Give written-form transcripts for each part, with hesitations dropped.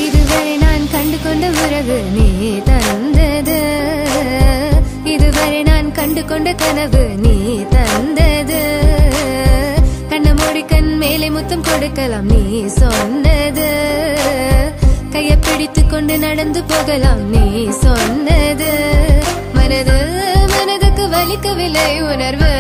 இதுவரை நான் கண்டு கொண்ட உறவு நீ தந்தது, இதுவரை நான் கண்டு கொண்ட கனவு நீ தந்தது. கண்ண மூடி கண் மேலே முத்தம் கொடுக்கலாம் நீ சொன்னது, கையை பிடித்துக் கொண்டு நடந்து போகலாம் நீ சொன்னது. மனதுக்கு வலிக்கவில்லை உணர்வு,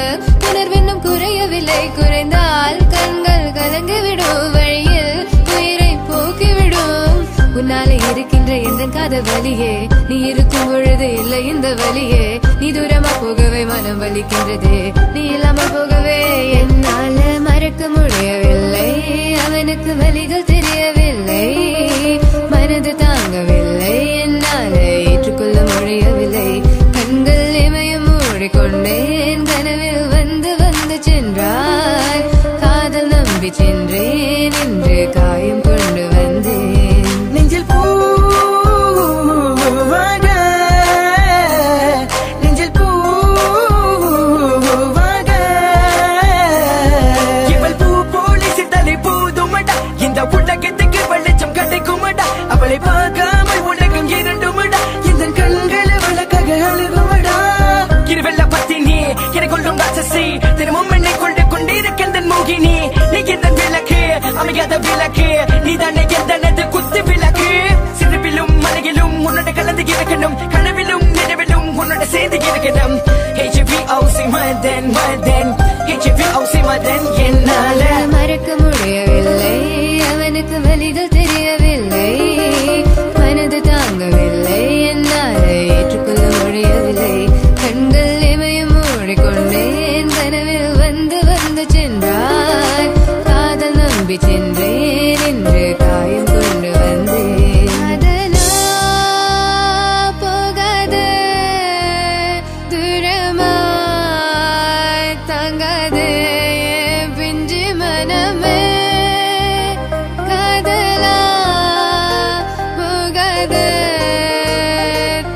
உணர்வென்னும் குறையவில்லை, குறைந்தால் கண்கள் கலங்கிவிடும், வழியில் உயிரை போக்கிவிடும். உன்னாலே இருக்கின்ற எந்த காதல் வலியே, நீ இருக்கும் பொழுது இல்லை இந்த வலியே. நீ தூரமா போகவே மனம் வலிக்கின்றது, நீ இல்லாமல் போகவே என்னால மறக்க முடியவில்லை. அவனுக்கு வலிகள் தெரியவில்லை, மனது தாங்கவில்லை, என்னால ஏற்றுக்கொள்ள முடியவில்லை. கண்கள் இமயம் மூடிக்கொண்டேன், கனவில் வந்து வந்து சென்றாய். காதல் நம்பி சென்றேன், இன்று காயம் கொண்டு வந்தேன். நெஞ்சில் பூவாக, நெஞ்சில் பூவாக, இவள் பூ போலி சித்தலை பூதுமடா, இந்த உலகத்துக்கு வெளிச்சம் கிடைக்குமடா. அவளை பார்க்காமல் உலகம் இரண்டுமடா, இந்த கண்களை விளக்காக அழுகுமடா. இருவெல்ல பத்தினி என கொள்ளும் ராட்சசி, தினமும் என்னை கொண்டு கொண்டிருக்கின்ற மோகினி. நீ எந்த விளக்கு, அமையாத விளக்கு, நீதானே எந்தனது குத்து விளக்கு. சிறுவிலும் மலையிலும் உன்னோட கலந்து இருக்கணும், கனவிலும் நினைவிலும் உன்னோட சேர்ந்து இருக்கணும். HVOC Madan Madan, HVOC Madan. என்னால மறக்க முடியவில்லை, அவனுக்கு வலிகள் தெரியவில்லை, மனது தாங்கவில்லை, என்னால் ஏற்றுக்கொள்ள முடியவில்லை. கண்கள் இமயம் மூடிக்கொண்டேன், கனவில் வந்து வந்து சென்றாய். காதல் நம்பி சென்றேன், இன்று காயம் கொண்டு வந்தேன். அதனா போகாது, தூரமாய் தாங்காது பிஞ்சு மனமே. காதலா போகாது,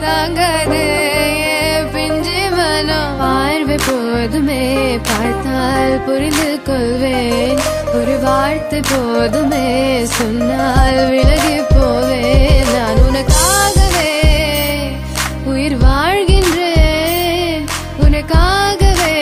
தாங்காது பிஞ்சு மனம். பார்வை போதுமே, பார்த்தால் புரிந்து கொள்வேன். ஒரு வார்த்தை போதுமே, சொன்னால் விலகி போவேன். நான் உனக்காகவே உயிர் வாழ்கின்றேன், உனக்காகவே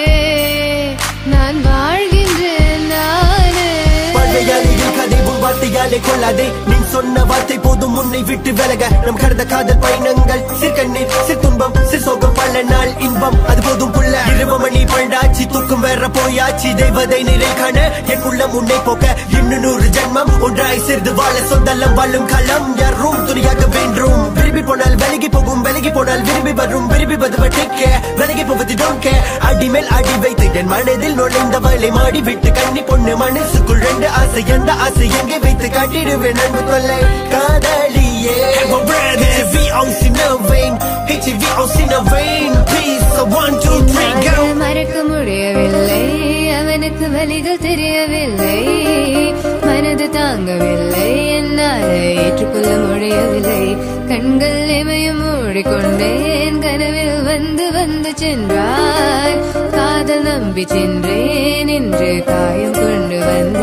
நான் வாழ்கின்றேன். நானே பழையாளியில் கதைவும் வார்த்தையாலே கொள்ளாதே, நீ சொன்ன வார்த்தை போதும் உன்னை விட்டு விலக. நம் கடந்த காதல் பயணங்கள், சிற்கண்ணீர் சிற்துன்பம் சிற்சோகம், பல நாள் இன்பம் அது போதும் புள்ள. 20 மணி பண்டாச்சி, தூக்கம் வேற போயாச்சி, தெய்வதை நிலை காண என் உள்ளம் உன்னை போக்க. இன்னும் 100 ஜென்மம் ஒன்றாய் சேர்ந்து வாழ, சொந்தலம் வாழும் காலம் யாரும் துணியாக வேண்டும். விரும்பி போனால் விலகி போகும், விலகி போனால் விரும்பி வரும், விரும்பி வருவதற்க விலகி போவது டோன்ட் கேர். அடி மேல் அடி வைத்து என் மனதில் நுழைந்தவளை மாடி விட்டு, கண்ணி பொண்ணு மனசுக்குள் 2 ஆசை, அந்த ஆசை எங்கே வைத்து காட்டிடுவேன் அன்பு தொல்லை காதலியே. HVOC no vein, HVOC no vein, please so 1 2 3 go. மறக்க முடியவில்லை, அவனுக்கு வலிகள் தெரியவில்லை, மனது தாங்கவில்லை, என்னால் ஏற்றுக்கொள்ள முடியவில்லை. கண்கள் இமயம் மூடிக்கொண்டேன், கனவில் வந்து வந்து சென்றாய். காதல் நம்பி சென்றேன், இன்று காயம் கொண்டு வந்தேன்.